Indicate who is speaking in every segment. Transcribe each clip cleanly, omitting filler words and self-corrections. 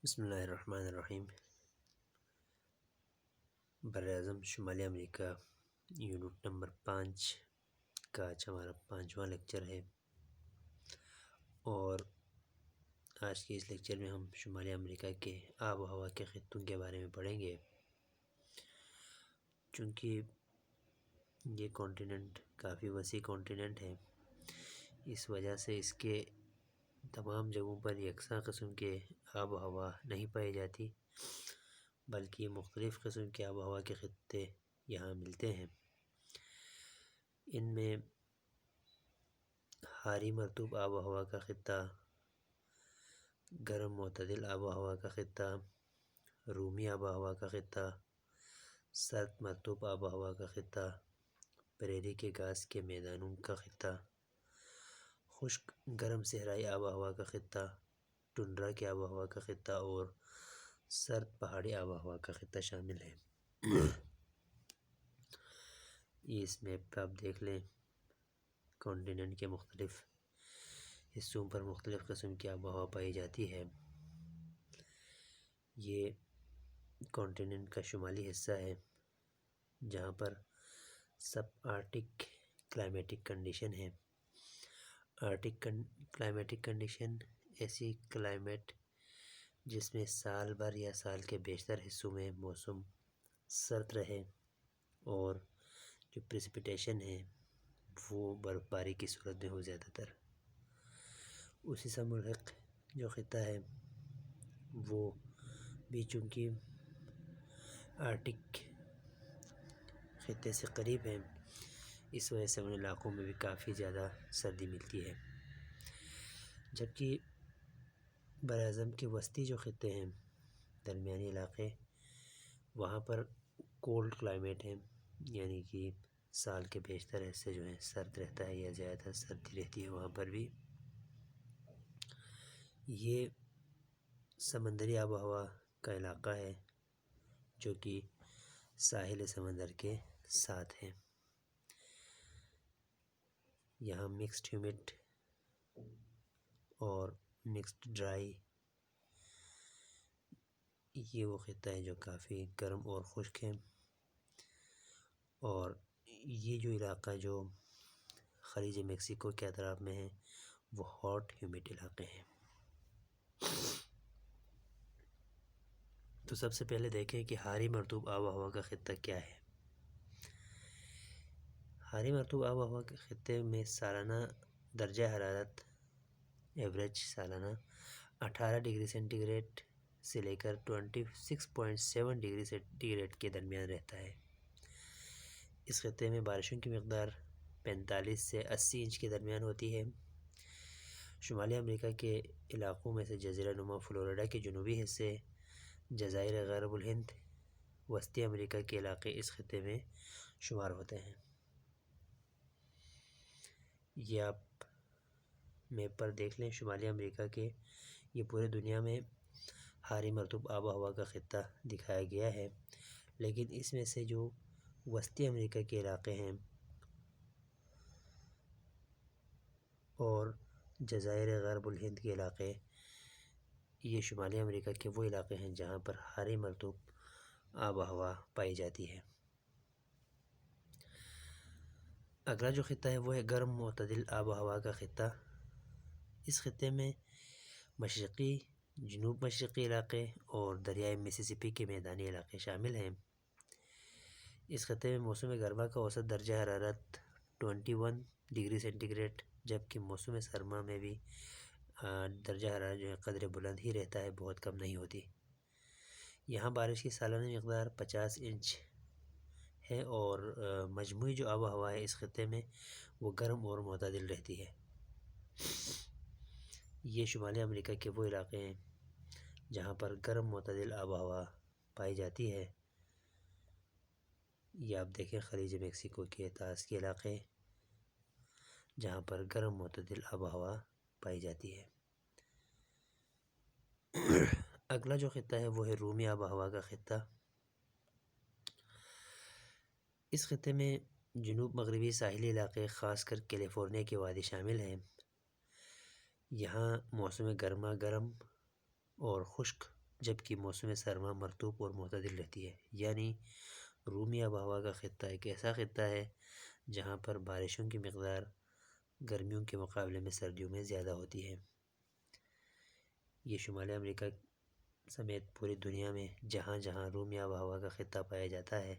Speaker 1: بسم اللہ الرحمن الرحیم۔ براعظم شمالی امریکہ یونٹ نمبر 5 کا آج ہمارا 5واں لیکچر ہے، اور آج کے اس لیکچر میں ہم شمالی امریکہ کے آب و ہوا کے خطوں کے بارے میں پڑھیں گے۔ چونکہ یہ کانٹیننٹ کافی وسیع کانٹیننٹ ہے، اس وجہ سے اس کے تمام جگہوں پر یکساں قسم کے آب و ہوا نہیں پائی جاتی، بلکہ مختلف قسم کے آب و ہوا کے خطے یہاں ملتے ہیں۔ ان میں حاری مرطوب آب و ہوا کا خطہ، گرم معتدل آب و ہوا کا خطہ، رومی آب و ہوا کا خطہ، سرد مرطوب آب و ہوا کا خطہ، پریری کے گھاس کے میدانوں کا خطہ، خشک گرم صحرائی آب و ہوا کا خطہ، ٹنڈرا کے آب و ہوا کا خطہ اور سرد پہاڑی آب و ہوا کا خطہ شامل ہے۔ یہ اس میپ پہ آپ دیکھ لیں، کانٹیننٹ کے مختلف حصوں پر مختلف قسم کی آب و ہوا پائی جاتی ہے۔ یہ کانٹیننٹ کا شمالی حصہ ہے، جہاں پر سب آرکٹک کلائمیٹک کنڈیشن ہے۔ آرکٹک کلائمیٹک کنڈیشن ایسی کلائمیٹ جس میں سال بھر یا سال کے بیشتر حصوں میں موسم سرد رہے، اور جو پریسپیٹیشن ہے وہ برف باری کی صورت میں ہو زیادہ تر۔ اسی سے ملحق جو خطہ ہے وہ بھی چونکہ آرکٹک خطے سے قریب ہے، اس وجہ سے ان علاقوں میں بھی کافی زیادہ سردی ملتی ہے۔ جبکہ براعظم کے وسطی جو خطے ہیں، درمیانی علاقے، وہاں پر کولڈ کلائمیٹ ہے، یعنی کہ سال کے بیشتر حصے جو ہیں سرد رہتا ہے یا زیادہ سردی رہتی ہے وہاں پر بھی۔ یہ سمندری آب و ہوا کا علاقہ ہے جو کہ ساحل سمندر کے ساتھ ہے۔ یہاں مکسڈ ہیومڈ اور مکسڈ ڈرائی، یہ وہ خطہ ہے جو کافی گرم اور خشک ہے، اور یہ جو علاقہ جو خلیج میکسیکو کے اطراف میں ہے وہ ہاٹ ہیومڈ علاقے ہیں۔ تو سب سے پہلے دیکھیں کہ حاری مرطوب آب و ہوا کا خطہ کیا ہے۔ حاری مرطوب آب و ہوا کے خطے میں سالانہ درجہ حرارت ایوریج سالانہ 18 ڈگری سینٹی گریڈ سے لے کر 26.7 ڈگری سینٹی گریڈ کے درمیان رہتا ہے۔ اس خطے میں بارشوں کی مقدار 45 سے 80 انچ کے درمیان ہوتی ہے۔ شمالی امریکہ کے علاقوں میں سے جزیرہ نما فلوریڈا کے جنوبی حصے، جزائر غرب الہند، وسطی امریکہ کے علاقے اس خطے میں شمار ہوتے ہیں۔ یہ آپ میپ پر دیکھ لیں، شمالی امریکہ کے یہ پورے دنیا میں حاری مرطوب آب و ہوا کا خطہ دکھایا گیا ہے، لیکن اس میں سے جو وسطی امریکہ کے علاقے ہیں اور جزائر غرب الہند کے علاقے، یہ شمالی امریکہ کے وہ علاقے ہیں جہاں پر حاری مرطوب آب و ہوا پائی جاتی ہے۔ اگلا جو خطہ ہے وہ ہے گرم معتدل آب و ہوا کا خطہ۔ اس خطے میں مشرقی، جنوب مشرقی علاقے اور دریائے مسیسپی کے میدانی علاقے شامل ہیں۔ اس خطے میں موسم گرما کا اوسط درجہ حرارت 21 ڈگری سینٹی گریڈ، جبکہ موسم سرما میں بھی درجہ حرارت جو ہے قدرے بلند ہی رہتا ہے، بہت کم نہیں ہوتی۔ یہاں بارش کی سالانہ مقدار 50 انچ ہے، اور مجموعی جو آب و ہوا ہے اس خطے میں وہ گرم اور معتدل رہتی ہے۔ یہ شمالی امریکہ کے وہ علاقے ہیں جہاں پر گرم معتدل آب و ہوا پائی جاتی ہے۔ یہ آپ دیکھیں خلیج میکسیکو کے طاس کے علاقے جہاں پر گرم معتدل آب و ہوا پائی جاتی ہے۔ اگلا جو خطہ ہے وہ ہے رومی آب و ہوا کا خطہ۔ اس خطے میں جنوب مغربی ساحلی علاقے، خاص کر کیلیفورنیا کی وادی شامل ہیں۔ یہاں موسم گرما گرم اور خشک جبکہ موسم سرما مرطوب اور معتدل رہتی ہے۔ یعنی رومی آب و ہوا کا خطہ ایک ایسا خطہ ہے جہاں پر بارشوں کی مقدار گرمیوں کے مقابلے میں سردیوں میں زیادہ ہوتی ہے۔ یہ شمالی امریکہ سمیت پوری دنیا میں جہاں جہاں رومی آب و ہوا کا خطہ پایا جاتا ہے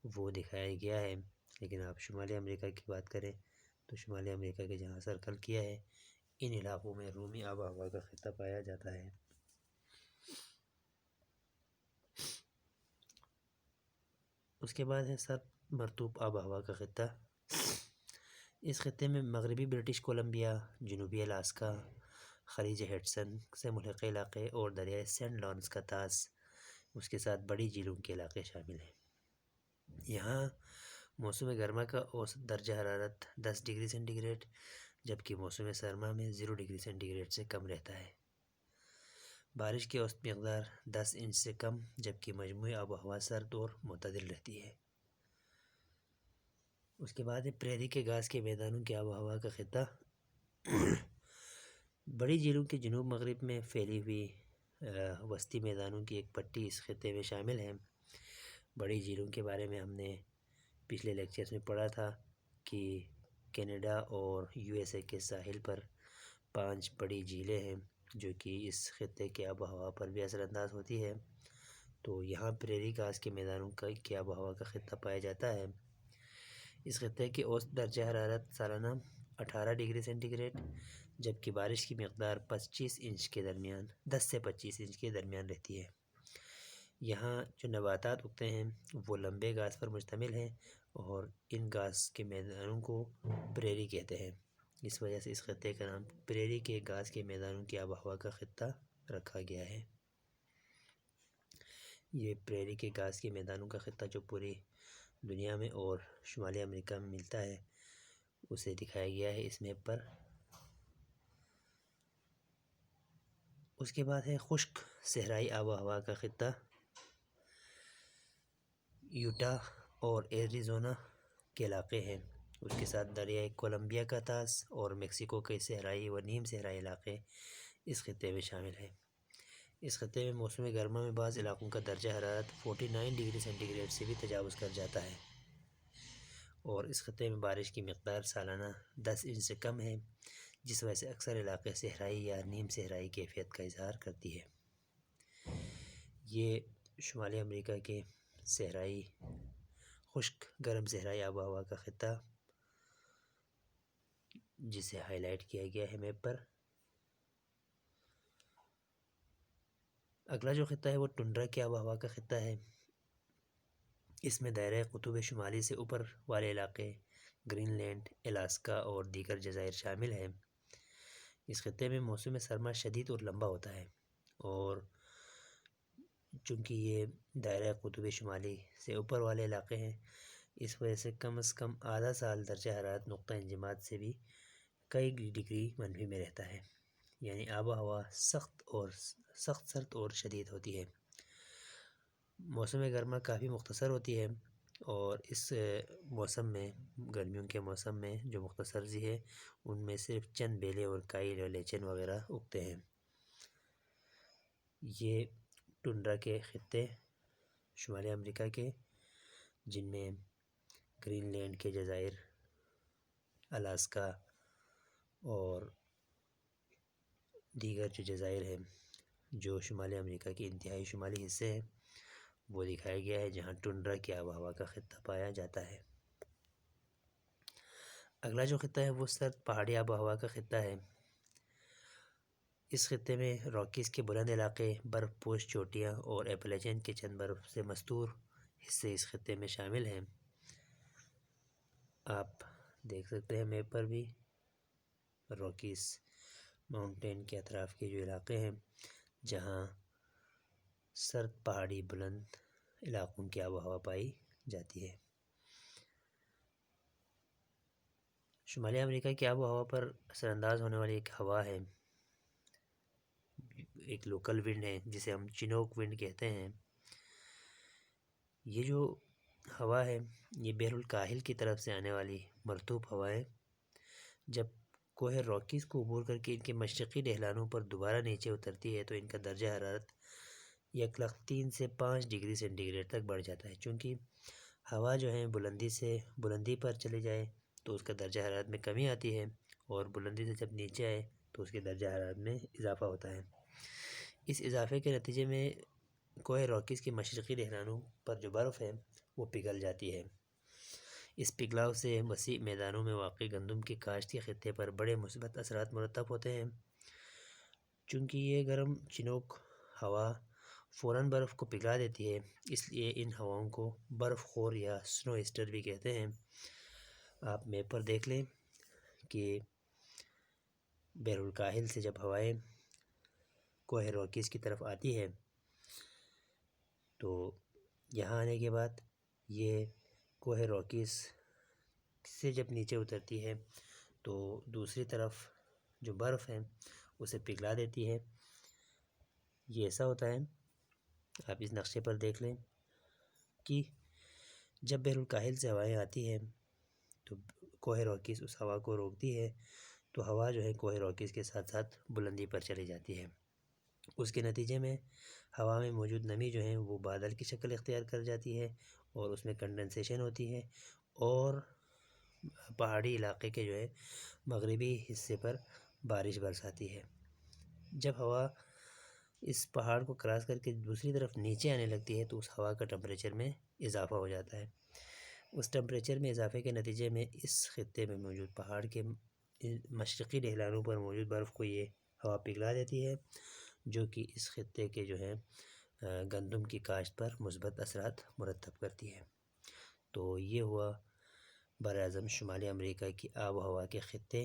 Speaker 1: وہ دکھایا گیا ہے، لیکن آپ شمالی امریکہ کی بات کریں تو شمالی امریکہ کے جہاں سرکل کیا ہے ان علاقوں میں رومی آب و ہوا کا خطہ پایا جاتا ہے۔ اس کے بعد ہے سرد مرطوب آب و ہوا کا خطہ۔ اس خطے میں مغربی برٹش کولمبیا، جنوبی الاسکا، خلیج ہڈسن سے ملحقہ علاقے اور دریائے سینٹ لارنس کا طاس، اس کے ساتھ بڑی جھیلوں کے علاقے شامل ہیں۔ یہاں موسم گرما کا اوسط درجہ حرارت 10 ڈگری سینٹی گریڈ جبکہ موسم سرما میں 0 ڈگری سینٹی گریڈ سے کم رہتا ہے۔ بارش کی اوسط مقدار 10 انچ سے کم جبکہ مجموعی آب و ہوا سرد اور معتدل رہتی ہے۔ اس کے بعد ہے پریری کے گھاس کے میدانوں کے آب و ہوا کا خطہ۔ بڑی جھیلوں کے جنوب مغرب میں پھیلی ہوئی وسطی میدانوں کی ایک پٹی اس خطے میں شامل ہے۔ بڑی جھیلوں کے بارے میں ہم نے پچھلے لیکچرز میں پڑھا تھا کہ کینیڈا اور USA کے ساحل پر 5 بڑی جھیلیں ہیں جو کہ اس خطے کے آب و ہوا پر بھی اثر انداز ہوتی ہے۔ تو یہاں پریری گھاس کے میدانوں کی آب و ہوا کا خطہ پایا جاتا ہے۔ اس خطے کی اوسط درجہ حرارت سالانہ 18 ڈگری سینٹی گریڈ جبکہ بارش کی مقدار 10 سے 25 انچ کے درمیان رہتی ہے۔ یہاں جو نباتات اگتے ہیں وہ لمبے گھاس پر مشتمل ہیں اور ان گھاس کے میدانوں کو پریری کہتے ہیں۔ اس وجہ سے اس خطے کا نام پریری کے گھاس کے میدانوں کی آب و ہوا کا خطہ رکھا گیا ہے۔ یہ پریری کے گھاس کے میدانوں کا خطہ جو پوری دنیا میں اور شمالی امریکہ میں ملتا ہے اسے دکھایا گیا ہے اس میپ پر۔ اس کے بعد ہے خشک صحرائی آب و ہوا کا خطہ۔ یوٹا اور ایریزونا کے علاقے ہیں، اس کے ساتھ دریائے کولمبیا کا طاس اور میکسیکو کے صحرائی و نیم صحرائی علاقے اس خطے میں شامل ہیں۔ اس خطے میں موسم گرما میں بعض علاقوں کا درجہ حرارت 49 ڈگری سینٹی گریڈ سے بھی تجاوز کر جاتا ہے اور اس خطے میں بارش کی مقدار سالانہ 10 انچ سے کم ہے، جس وجہ سے اکثر علاقے صحرائی یا نیم صحرائی کیفیت کا اظہار کرتی ہے۔ یہ شمالی امریکہ کے صحرائی خشک گرم صحرائی آب و ہوا کا خطہ جسے ہائی لائٹ کیا گیا ہے میپ پر۔ اگلا جو خطہ ہے وہ ٹنڈرا کی آب و ہوا کا خطہ ہے۔ اس میں دائرہ قطب شمالی سے اوپر والے علاقے، گرین لینڈ، الاسکا اور دیگر جزائر شامل ہیں۔ اس خطے میں موسم سرما شدید اور لمبا ہوتا ہے اور چونکہ یہ دائرہ قطب شمالی سے اوپر والے علاقے ہیں اس وجہ سے کم از کم آدھا سال درجہ حرارت نقطہ انجماد سے بھی کئی ڈگری منفی میں رہتا ہے، یعنی آب و ہوا سخت سرد اور شدید ہوتی ہے۔ موسم گرما کافی مختصر ہوتی ہے اور اس موسم میں گرمیوں کے موسم میں جو مختصر سی ہے ان میں صرف چند بیلیں اور کائی اور لیچن وغیرہ اگتے ہیں۔ یہ ٹنڈرا کے خطے شمالی امریکہ کے جن میں گرین لینڈ کے جزائر، الاسکا اور دیگر جو جزائر ہیں جو شمالی امریکہ کے انتہائی شمالی حصے ہیں وہ دکھایا گیا ہے جہاں ٹنڈرا کی آب و ہوا کا خطہ پایا جاتا ہے۔ اگلا جو خطہ ہے وہ سرد پہاڑی آب و ہوا کا خطہ ہے۔ اس خطے میں راکیز کے بلند علاقے، برف پوش چوٹیاں اور ایپلیچین کے چند برف سے مستور حصے اس خطے میں شامل ہیں۔ آپ دیکھ سکتے ہیں میپ پر بھی راکیز ماؤنٹین کے اطراف کے جو علاقے ہیں جہاں سرد پہاڑی بلند علاقوں کی آب و ہوا پائی جاتی ہے۔ شمالی امریکہ کی آب و ہوا پر اثر انداز ہونے والی ایک ہوا ہے، ایک لوکل ونڈ ہے جسے ہم چنوک ونڈ کہتے ہیں۔ یہ جو ہوا ہے یہ بحر الکاہل کی طرف سے آنے والی مرطوب ہوا ہے۔ جب کوہ راکیز کو عبور کر کے ان کے مشرقی ڈھلانوں پر دوبارہ نیچے اترتی ہے تو ان کا درجہ حرارت یکلخت 3 سے 5 ڈگری سینٹی گریڈ تک بڑھ جاتا ہے۔ چونکہ ہوا جو ہے بلندی پر چلے جائے تو اس کا درجہ حرارت میں کمی آتی ہے، اور بلندی سے جب نیچے آئے تو اس کے درجہ حرارت میں اضافہ ہوتا ہے۔ اس اضافے کے نتیجے میں کوہ راکیز کے مشرقی رہنانوں پر جو برف ہے وہ پگھل جاتی ہے۔ اس پگھلاؤ سے وسیع میدانوں میں واقع گندم کی کاشت کے خطے پر بڑے مثبت اثرات مرتب ہوتے ہیں۔ چونکہ یہ گرم چنوک ہوا فوراً برف کو پگھلا دیتی ہے، اس لیے ان ہواؤں کو برف خور یا سنو ایسٹر بھی کہتے ہیں۔ آپ میپ پر دیکھ لیں کہ بحر الکاہل سے جب ہوائیں کوہ راکیز کی طرف آتی ہے تو یہاں آنے کے بعد یہ کوہ راکیز سے جب نیچے اترتی ہے تو دوسری طرف جو برف ہے اسے پگھلا دیتی ہے۔ یہ ایسا ہوتا ہے، آپ اس نقشے پر دیکھ لیں کہ جب بحر الکاہل سے ہوائیں آتی ہیں تو کوہ راکیز اس ہوا کو روکتی ہے، تو ہوا جو ہے کوہ راکیز کے ساتھ ساتھ بلندی پر چلی جاتی ہے۔ اس کے نتیجے میں ہوا میں موجود نمی جو ہے وہ بادل کی شکل اختیار کر جاتی ہے، اور اس میں کنڈنسیشن ہوتی ہے، اور پہاڑی علاقے کے جو ہے مغربی حصے پر بارش برساتی ہے۔ جب ہوا اس پہاڑ کو کراس کر کے دوسری طرف نیچے آنے لگتی ہے تو اس ہوا کا ٹمپریچر میں اضافہ ہو جاتا ہے۔ اس ٹمپریچر میں اضافے کے نتیجے میں اس خطے میں موجود پہاڑ کے مشرقی ڈھلانوں پر موجود برف کو یہ ہوا پگھلا دیتی ہے، جو کہ اس خطے کے جو ہے گندم کی کاشت پر مثبت اثرات مرتب کرتی ہے۔ تو یہ ہوا براعظم شمالی امریکہ کی آب و ہوا کے خطے